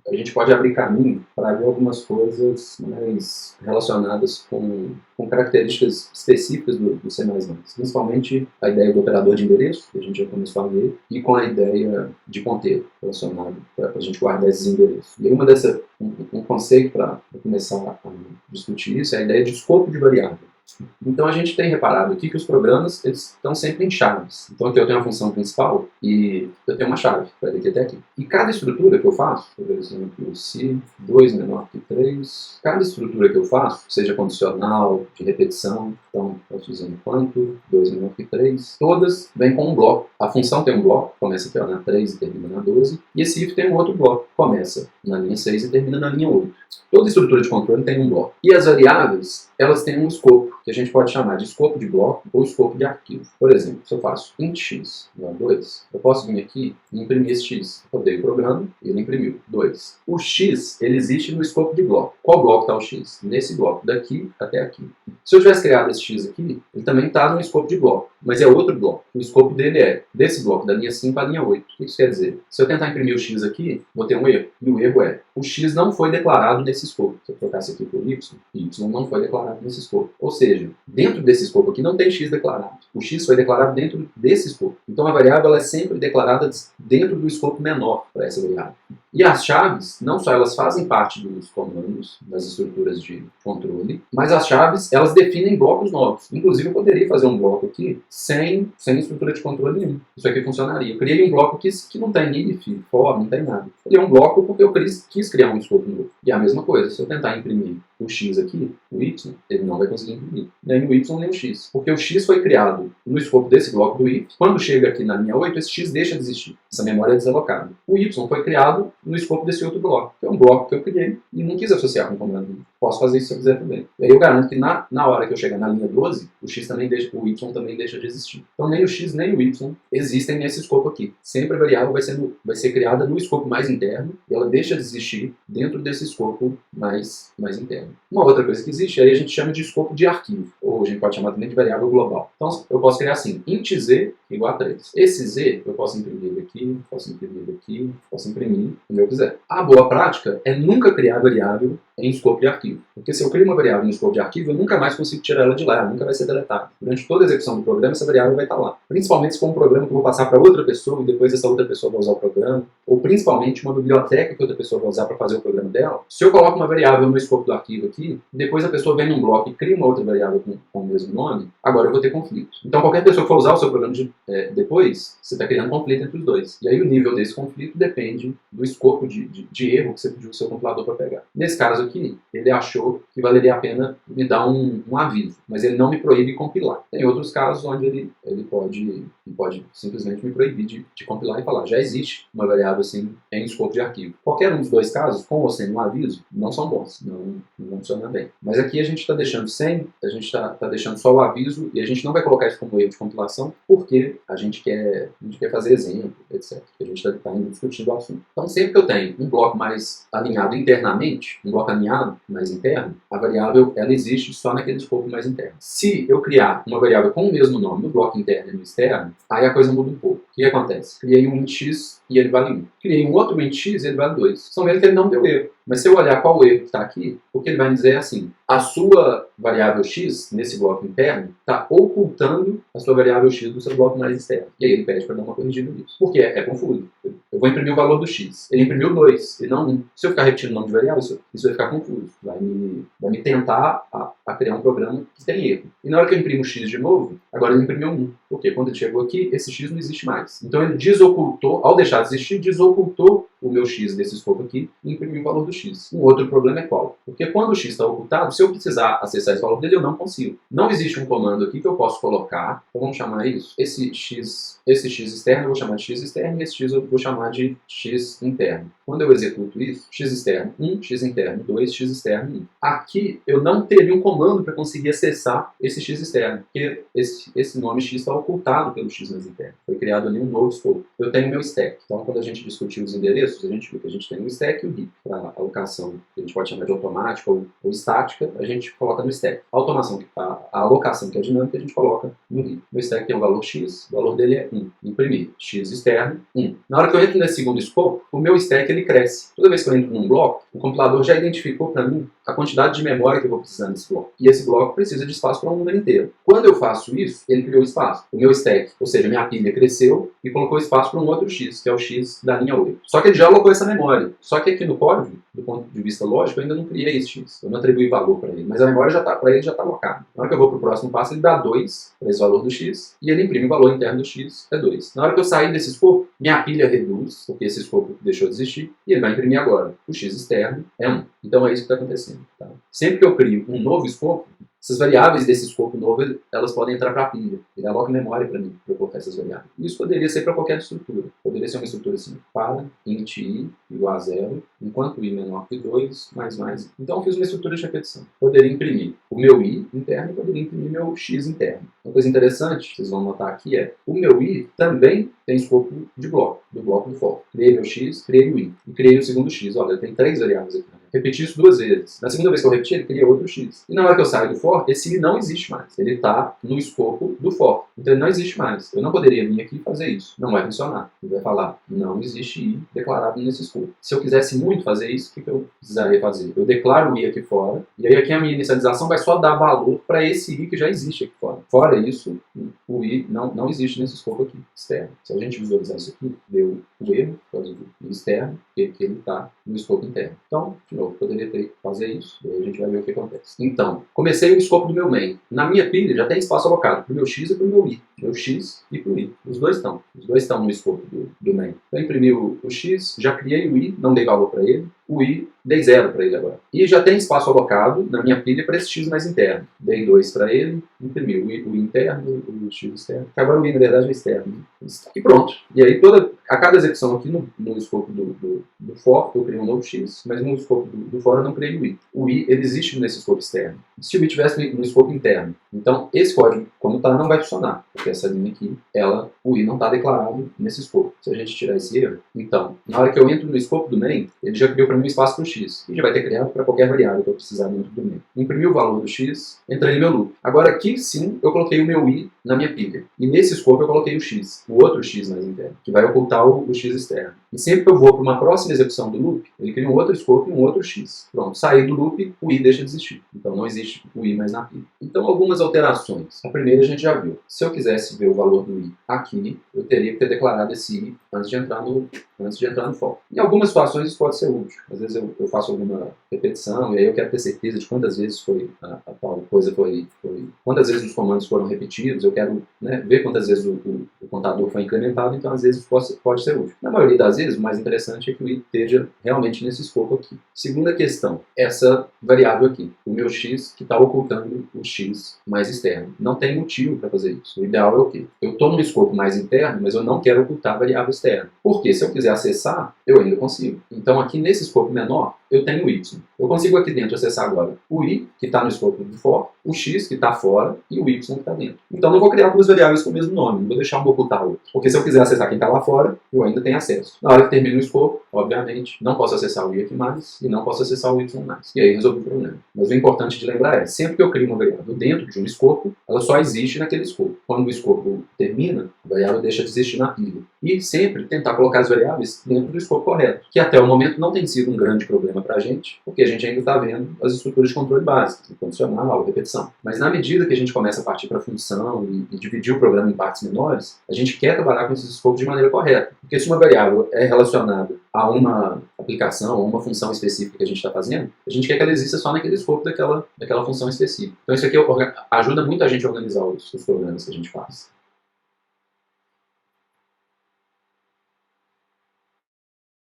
a gente pode abrir caminho para ver algumas coisas mais relacionadas com características específicas do C++, principalmente a ideia do operador de endereço, que a gente já começou a ver, e com a ideia de ponteiro relacionado para a gente guardar esses endereços. E aí um conceito para começar a discutir isso é a ideia de escopo de variável. Então a gente tem reparado aqui que os programas eles estão sempre em chaves. Então aqui eu tenho uma função principal e eu tenho uma chave, vai daqui até aqui. E cada estrutura que eu faço, por exemplo, se 2 menor que 3, cada estrutura que eu faço, seja condicional, de repetição, então posso dizer enquanto 2 menor que 3, todas vêm com um bloco. A função tem um bloco, começa aqui ó, na 3 e termina na 12, e esse if tem um outro bloco, começa na linha 6 e termina na linha 8. Toda estrutura de controle tem um bloco. E as variáveis, elas têm um escopo, que a gente pode chamar de escopo de bloco ou escopo de arquivo. Por exemplo, se eu faço int x igual a 2, eu posso vir aqui e imprimir esse x. Rodei o programa e ele imprimiu 2. O x, ele existe no escopo de bloco. Qual bloco está o x? Nesse bloco, daqui até aqui. Se eu tivesse criado esse x aqui, ele também está no escopo de bloco, mas é outro bloco. O escopo dele é desse bloco, da linha 5 à linha 8. O que isso quer dizer? Se eu tentar imprimir o x aqui, vou ter um erro. E o erro é, o x não foi declarado nesse escopo. Se eu trocasse aqui por y não foi declarado nesse escopo. Ou seja, dentro desse escopo aqui não tem x declarado. O x foi declarado dentro desse escopo. Então a variável ela é sempre declarada dentro do escopo menor para essa variável. E as chaves, não só elas fazem parte dos comandos, das estruturas de controle, mas as chaves, elas definem blocos novos. Inclusive, eu poderia fazer um bloco aqui sem estrutura de controle nenhum. Isso aqui funcionaria. Eu criei um bloco que não tem if, for, não tem nada. Eu criei um bloco porque eu quis criar um escopo novo. E a mesma coisa, se eu tentar imprimir o x aqui, o y, ele não vai conseguir imprimir. Nem o y, nem o x. Porque o x foi criado no escopo desse bloco do if. Quando chega aqui na linha 8, esse x deixa de existir. Essa memória é desalocada. O y foi criado no escopo desse outro bloco, que é um bloco que eu criei e não quis associar com o comando. Posso fazer isso se eu quiser também. E aí eu garanto que na hora que eu chegar na linha 12, o y também deixa de existir. Então nem o x nem o y existem nesse escopo aqui. Sempre a variável vai ser criada no escopo mais interno e ela deixa de existir dentro desse escopo mais interno. Uma outra coisa que existe, aí a gente chama de escopo de arquivo, ou a gente pode chamar também de variável global. Então eu posso criar assim, int z igual a 3. Esse z eu posso imprimir aqui, posso imprimir onde eu quiser. A boa prática é nunca criar variável em escopo de arquivo. Porque se eu crio uma variável em escopo de arquivo, eu nunca mais consigo tirar ela de lá, ela nunca vai ser deletada. Durante toda a execução do programa, essa variável vai estar lá. Principalmente se for um programa que eu vou passar para outra pessoa e depois essa outra pessoa vai usar o programa, ou principalmente uma biblioteca que outra pessoa vai usar para fazer o programa dela. Se eu coloco uma variável no escopo do arquivo aqui, depois a pessoa vem num bloco e cria uma outra variável com o mesmo nome, agora eu vou ter conflito. Então qualquer pessoa que for usar o seu programa depois, você está criando conflito entre os dois. E aí o nível desse conflito depende do escopo de erro que você pediu o seu compilador para pegar. Nesse caso aqui, ele achou que valeria a pena me dar um aviso, mas ele não me proíbe compilar. Tem outros casos onde ele pode simplesmente me proibir de compilar e falar, já existe uma variável assim em escopo de arquivo. Qualquer um dos dois casos, com ou sem um aviso, não são bons, não vão funcionar bem. Mas aqui a gente está deixando a gente está deixando só o aviso e a gente não vai colocar isso como erro de compilação porque a gente quer fazer exemplo, etc. A gente está indo discutindo o assunto. Então sempre que eu tenho um bloco mais alinhado internamente, um bloco alinhado mais interno, a variável ela existe só naquele escopo mais interno. Se eu criar uma variável com o mesmo nome no bloco interno e no externo, aí a coisa muda um pouco. O que acontece? Criei um int x e ele vale 1. Criei um outro int x e ele vale 2. Só vendo que ele não deu erro. Mas se eu olhar qual o erro que está aqui, o que ele vai dizer é assim, a sua variável x, nesse bloco interno, está ocultando a sua variável x do seu bloco mais externo. E aí ele pede para dar uma corrigida nisso. Porque é confuso. Eu vou imprimir o valor do x. Ele imprimiu 2 e não 1. Se eu ficar repetindo o nome de variável, isso vai ficar confuso. Vai me tentar a criar um programa que tem erro. E na hora que eu imprimo o x de novo, agora ele imprimiu 1. Porque quando ele chegou aqui, esse x não existe mais. Então ele desocultou, ao deixar de existir, desocultou o meu x desse escopo aqui e imprimiu o valor do x. Um outro problema é qual? Porque quando o x está ocultado, se eu precisar acessar esse valor dele, eu não consigo. Não existe um comando aqui que eu posso colocar, então vamos chamar isso, esse x externo eu vou chamar de x externo e esse x eu vou chamar de x interno. Quando eu executo isso, x externo 1, x interno 2, x externo 1. Aqui eu não teria um comando para conseguir acessar esse x externo, porque esse nome x está ocultado pelo x mais interno. Foi criado ali um novo escopo. Eu tenho meu stack. Então quando a gente discutiu os endereços, começo a gente viu que a gente tem o stack e o heap. Para alocação, que a gente pode chamar de automática ou estática, a gente coloca no stack. A automação, a alocação que é dinâmica, a gente coloca no heap. No stack tem o valor x, o valor dele é 1. Imprimir x externo, 1. Na hora que eu entro nesse segundo escopo, o meu stack ele cresce. Toda vez que eu entro num bloco, o compilador já identificou para mim a quantidade de memória que eu vou precisar nesse bloco. E esse bloco precisa de espaço para um número inteiro. Quando eu faço isso, ele criou espaço. O meu stack, ou seja, minha pilha cresceu e colocou espaço para um outro x, que é o x da linha 8. Só que ele já alocou essa memória. Só que aqui no código, do ponto de vista lógico, eu ainda não criei esse x. Eu não atribuí valor para ele. Mas a memória para ele já está alocada. Na hora que eu vou para o próximo passo, ele dá 2 para esse valor do x e ele imprime o valor interno do x, é 2. Na hora que eu sair desse escopo, minha pilha reduz, porque esse escopo deixou de existir, e ele vai imprimir agora. O x externo é 1. Então é isso que está acontecendo. Tá? Sempre que eu crio um novo escopo, essas variáveis desse escopo novo, elas podem entrar para a pilha. Ele aloca memória para mim, para eu colocar essas variáveis. Isso poderia ser para qualquer estrutura. Poderia ser uma estrutura assim, para int i igual a 0, enquanto i menor que 2, mais. Então eu fiz uma estrutura de repetição. Poderia imprimir o meu i interno e poderia imprimir meu x interno. Uma coisa interessante, vocês vão notar aqui, é o meu i também tem escopo de bloco, do bloco do for. Criei meu x, criei o i. E criei o segundo x. Olha, eu tenho 3 variáveis aqui. Repeti isso 2 vezes. Na segunda vez que eu repeti, ele cria outro x. E na hora que eu saio do for, esse i não existe mais. Ele está no escopo do for. Então ele não existe mais. Eu não poderia vir aqui e fazer isso. Não vai funcionar. Ele vai falar, não existe i declarado nesse escopo. Se eu quisesse muito fazer isso, o que eu precisaria fazer? Eu declaro o i aqui fora, e aí aqui a minha inicialização vai só dar valor para esse i que já existe aqui fora. Fora isso, o i não existe nesse escopo aqui, externo. Se a gente visualizar isso aqui, deu o erro, por causa do externo, que ele está no escopo interno. Então, de novo, poderia fazer isso, e aí a gente vai ver o que acontece. Então, comecei o escopo do meu main. Na minha pilha já tem espaço alocado para o meu x e para o meu i. Meu x e para o i. Os dois estão no escopo do main. Então, imprimi o x, já criei o i, não dei valor para ele. O i, dei 0 para ele agora. E já tem espaço alocado na minha pilha para esse x mais interno. Dei 2 para ele, imprimi o i interno, o x externo. Agora o i, na verdade, é externo. E pronto. E aí, a cada execução aqui no escopo do for, eu criei um novo x, mas no escopo do for eu não criei o i. O i, ele existe nesse escopo externo. Se o i tivesse no escopo interno, então esse código, como está, não vai funcionar. Porque essa linha aqui, o i não está declarado nesse escopo. Se a gente tirar esse erro, então, na hora que eu entro no escopo do main, ele já criou para mim um espaço para o x. E já vai ter criado para qualquer variável que eu precisar dentro do main. Imprimi o valor do x, entrei no meu loop. Agora aqui sim, eu coloquei o meu i na minha pilha. E nesse escopo eu coloquei o x, o outro x mais interno, que vai ocultar o x externo. E sempre que eu vou para uma próxima execução do loop, ele cria um outro escopo e um outro x. Pronto, saí do loop, o i deixa de existir. Então não existe o i mais na pilha. Então algumas alterações. A primeira a gente já viu. Se eu quisesse ver o valor do i aqui, eu teria que ter declarado esse i antes de entrar no for. Em algumas situações isso pode ser útil. Às vezes eu faço alguma repetição e aí eu quero ter certeza de quantas vezes a tal coisa foi quantas vezes os comandos foram repetidos, eu quero, né, ver quantas vezes o contador foi incrementado, então às vezes pode ser útil. Na maioria das vezes, o mais interessante é que o i esteja realmente nesse escopo aqui. Segunda questão, essa variável aqui, o meu x que está ocultando o x mais externo. Não tem motivo para fazer isso. O ideal é o quê? Eu estou no escopo mais interno, mas eu não quero ocultar a variável externa. Porque se eu quiser acessar, eu ainda consigo. Então aqui nesse escopo menor, eu tenho o y. Eu consigo aqui dentro acessar agora o i, que está no escopo do for, o x, que está fora, e o y, que está dentro. Então não vou criar duas variáveis com o mesmo nome, não vou deixar uma ocultar a outra. Porque se eu quiser acessar quem está lá fora, eu ainda tenho acesso. Na hora que termina o escopo, obviamente, não posso acessar o i aqui mais, e não posso acessar o y mais. E aí resolvi o problema. Mas o importante de lembrar é, sempre que eu crio uma variável dentro de um escopo, ela só existe naquele escopo. Quando o escopo termina, a variável deixa de existir na pilha. E sempre tentar colocar as variáveis dentro do escopo correto, que até o momento não tem sido um grande problema para a gente, porque a gente ainda está vendo as estruturas de controle básicas, condicional, repetição. Mas na medida que a gente começa a partir para a função e dividir o programa em partes menores, a gente quer trabalhar com esses escopos de maneira correta. Porque se uma variável é relacionada a uma aplicação, a uma função específica que a gente está fazendo, a gente quer que ela exista só naquele escopo daquela função específica. Então isso aqui ajuda muito a gente a organizar os programas que a gente faz.